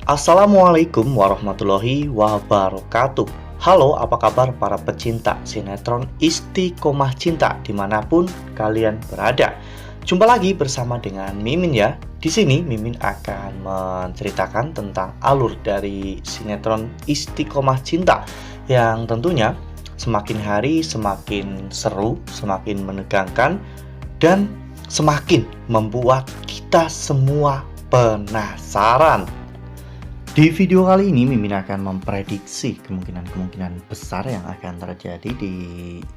Assalamualaikum warahmatullahi wabarakatuh. Halo, apa kabar para pecinta sinetron Istiqomah Cinta dimanapun kalian berada? Jumpa lagi bersama dengan Mimin ya. Di sini Mimin akan menceritakan tentang alur dari sinetron Istiqomah Cinta yang tentunya semakin hari semakin seru, semakin menegangkan, dan semakin membuat kita semua penasaran. Di video kali ini Mimin akan memprediksi kemungkinan-kemungkinan besar yang akan terjadi di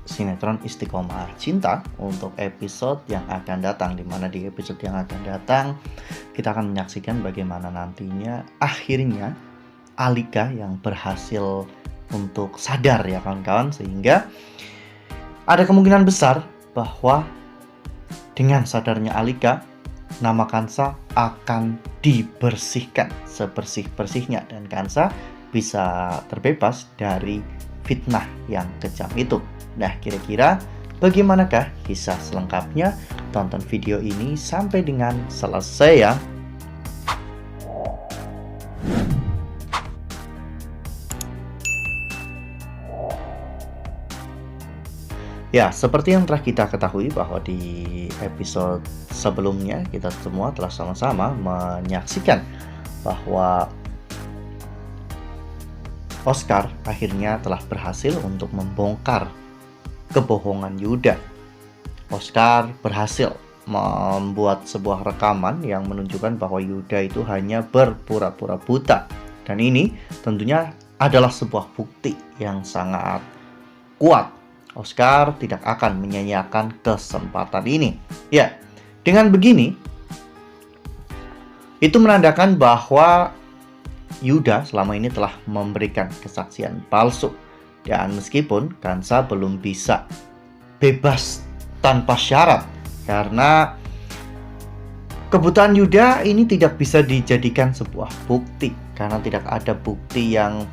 sinetron Istiqomah Cinta untuk episode yang akan datang, di mana di episode yang akan datang kita akan menyaksikan bagaimana nantinya akhirnya Alika yang berhasil untuk sadar ya kawan-kawan, sehingga ada kemungkinan besar bahwa dengan sadarnya Alika, nama Kansa akan dibersihkan sebersih-bersihnya dan Kansa bisa terbebas dari fitnah yang kejam itu. Nah, kira-kira bagaimanakah kisah selengkapnya? Tonton video ini sampai dengan selesai ya. Ya, seperti yang telah kita ketahui bahwa di episode sebelumnya kita semua telah sama-sama menyaksikan bahwa Oscar akhirnya telah berhasil untuk membongkar kebohongan Yuda. Oscar berhasil membuat sebuah rekaman yang menunjukkan bahwa Yuda itu hanya berpura-pura buta. Dan ini tentunya adalah sebuah bukti yang sangat kuat. Oscar tidak akan menyanyiakan kesempatan ini. Ya, dengan begini, itu menandakan bahwa Yuda selama ini telah memberikan kesaksian palsu. Dan meskipun Kansa belum bisa bebas tanpa syarat, karena kebutaan Yuda ini tidak bisa dijadikan sebuah bukti, karena tidak ada bukti yang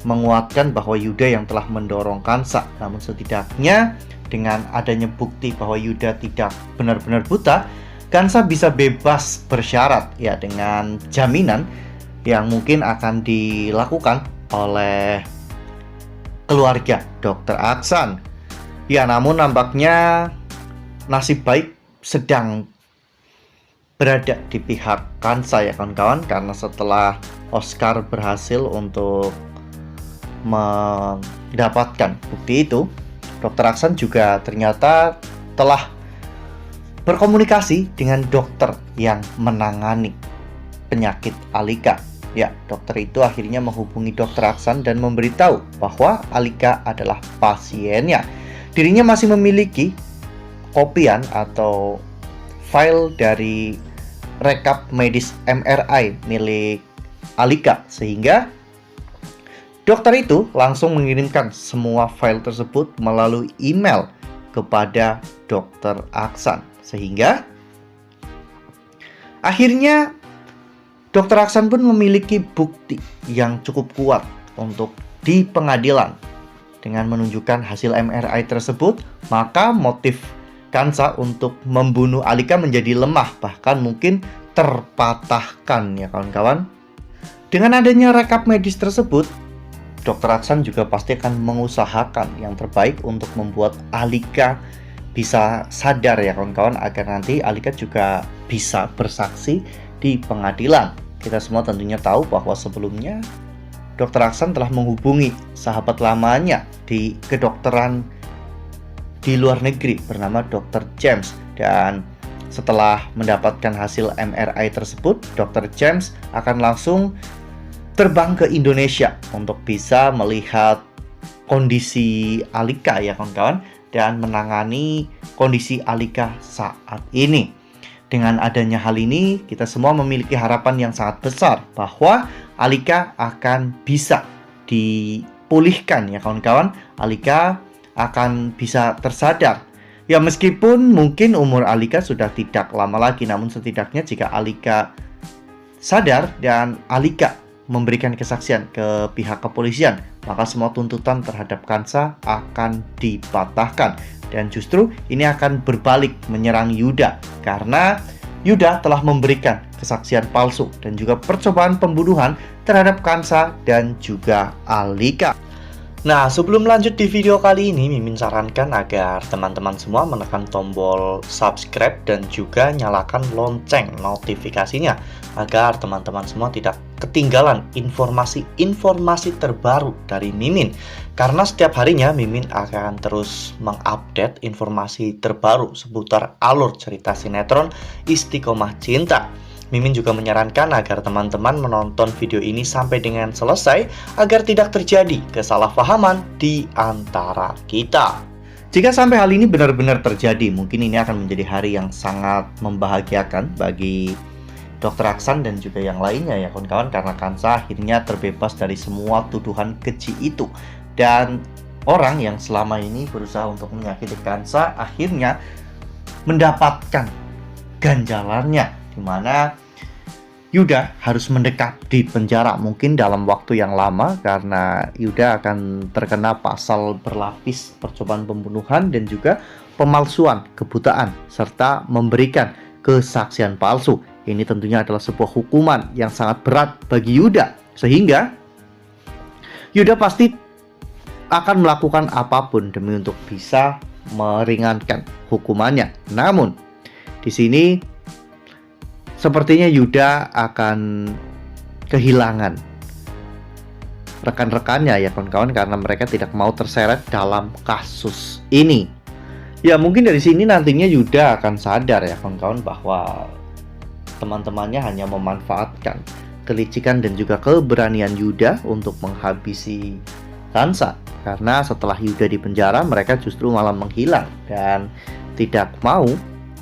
menguatkan bahwa Yuda yang telah mendorong Kansa. Namun setidaknya dengan adanya bukti bahwa Yuda tidak benar-benar buta, Kansa bisa bebas bersyarat ya, dengan jaminan yang mungkin akan dilakukan oleh keluarga Dr. Aksan. Ya, namun nampaknya nasib baik sedang berada di pihak Kansa ya kawan-kawan, karena setelah Oscar berhasil untuk mendapatkan bukti itu, Dr. Aksan juga ternyata telah berkomunikasi dengan dokter yang menangani penyakit Alika. Ya, dokter itu akhirnya menghubungi Dr. Aksan dan memberitahu bahwa Alika adalah pasiennya. Dirinya masih memiliki kopian atau file dari rekap medis MRI milik Alika, sehingga dokter itu langsung mengirimkan semua file tersebut melalui email kepada Dr. Aksan, sehingga akhirnya Dr. Aksan pun memiliki bukti yang cukup kuat untuk di pengadilan. Dengan menunjukkan hasil MRI tersebut, maka motif Kansa untuk membunuh Alika menjadi lemah, bahkan mungkin terpatahkan ya kawan-kawan. Dengan adanya rekap medis tersebut, Dr. Aksan juga pasti akan mengusahakan yang terbaik untuk membuat Alika bisa sadar ya kawan-kawan, agar nanti Alika juga bisa bersaksi di pengadilan. Kita semua tentunya tahu bahwa sebelumnya Dr. Aksan telah menghubungi sahabat lamanya di kedokteran di luar negeri bernama Dr. James, dan setelah mendapatkan hasil MRI tersebut, Dr. James akan langsung terbang ke Indonesia untuk bisa melihat kondisi Alika ya kawan-kawan, dan menangani kondisi Alika saat ini. Dengan adanya hal ini, kita semua memiliki harapan yang sangat besar bahwa Alika akan bisa dipulihkan ya kawan-kawan. Alika akan bisa tersadar. Ya, meskipun mungkin umur Alika sudah tidak lama lagi, namun setidaknya jika Alika sadar dan Alika memberikan kesaksian ke pihak kepolisian, maka semua tuntutan terhadap Kansa akan dipatahkan. Dan justru ini akan berbalik menyerang Yuda, karena Yuda telah memberikan kesaksian palsu dan juga percobaan pembunuhan terhadap Kansa dan juga Alika. Nah, sebelum lanjut di video kali ini, Mimin sarankan agar teman-teman semua menekan tombol subscribe dan juga nyalakan lonceng notifikasinya agar teman-teman semua tidak ketinggalan informasi-informasi terbaru dari Mimin. Karena setiap harinya Mimin akan terus mengupdate informasi terbaru seputar alur cerita sinetron Istiqomah Cinta. Mimin juga menyarankan agar teman-teman menonton video ini sampai dengan selesai agar tidak terjadi kesalahpahaman di antara kita. Jika sampai hal ini benar-benar terjadi, mungkin ini akan menjadi hari yang sangat membahagiakan bagi Dr. Aksan dan juga yang lainnya ya kawan-kawan, karena Kansa akhirnya terbebas dari semua tuduhan keji itu. Dan orang yang selama ini berusaha untuk menyakiti Kansa akhirnya mendapatkan ganjalannya, di mana Yuda harus mendekam di penjara mungkin dalam waktu yang lama karena Yuda akan terkena pasal berlapis percobaan pembunuhan dan juga pemalsuan, kebutaan, serta memberikan kesaksian palsu. Ini tentunya adalah sebuah hukuman yang sangat berat bagi Yuda, sehingga Yuda pasti akan melakukan apapun demi untuk bisa meringankan hukumannya. Namun di sini sepertinya Yuda akan kehilangan rekan-rekannya ya kawan-kawan, karena mereka tidak mau terseret dalam kasus ini. Ya mungkin dari sini nantinya Yuda akan sadar ya kawan-kawan bahwa teman-temannya hanya memanfaatkan kelicikan dan juga keberanian Yuda untuk menghabisi Kansa. Karena setelah Yuda di penjara, mereka justru malah menghilang dan tidak mau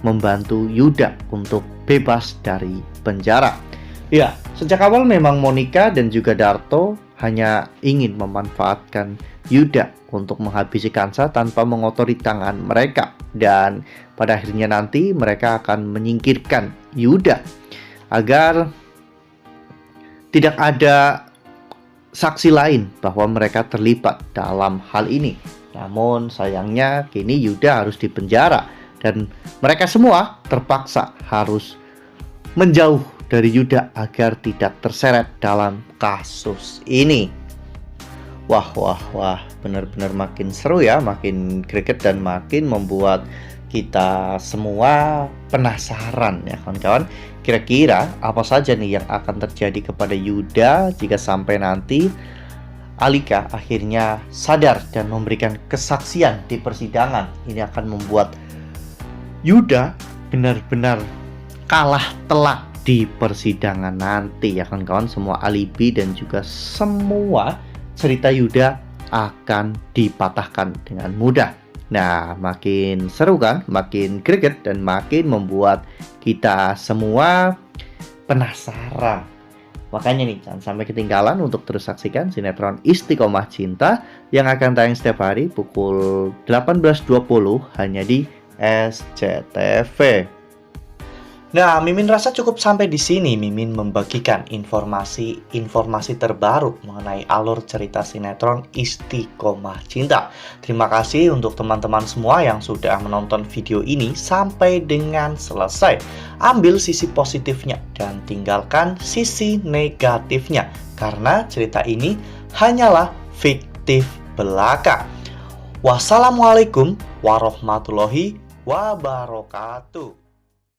membantu Yuda untuk bebas dari penjara. Ya, sejak awal memang Monica dan juga Darto hanya ingin memanfaatkan Yuda untuk menghabisi Kansa tanpa mengotori tangan mereka. Dan pada akhirnya nanti mereka akan menyingkirkan Yuda agar tidak ada saksi lain bahwa mereka terlibat dalam hal ini. Namun sayangnya kini Yuda harus dipenjara dan mereka semua terpaksa harus menjauh dari Yuda agar tidak terseret dalam kasus ini. Wah, benar-benar makin seru ya, makin greget dan makin membuat kita semua penasaran ya kawan-kawan. Kira-kira apa saja nih yang akan terjadi kepada Yuda jika sampai nanti Alika akhirnya sadar dan memberikan kesaksian di persidangan. Ini akan membuat Yuda benar-benar kalah telak di persidangan nanti ya kawan-kawan. Semua alibi dan juga semua cerita Yuda akan dipatahkan dengan mudah. Nah, makin seru kan, makin greget dan makin membuat kita semua penasaran. Makanya nih, jangan sampai ketinggalan untuk terus saksikan sinetron Istiqomah Cinta yang akan tayang setiap hari pukul 18.20 hanya di SCTV. Nah, Mimin rasa cukup sampai di sini. Mimin membagikan informasi terbaru mengenai alur cerita sinetron Istiqomah Cinta. Terima kasih untuk teman-teman semua yang sudah menonton video ini sampai dengan selesai. Ambil sisi positifnya dan tinggalkan sisi negatifnya, karena cerita ini hanyalah fiktif belaka. Wassalamualaikum warahmatullahi wabarakatuh.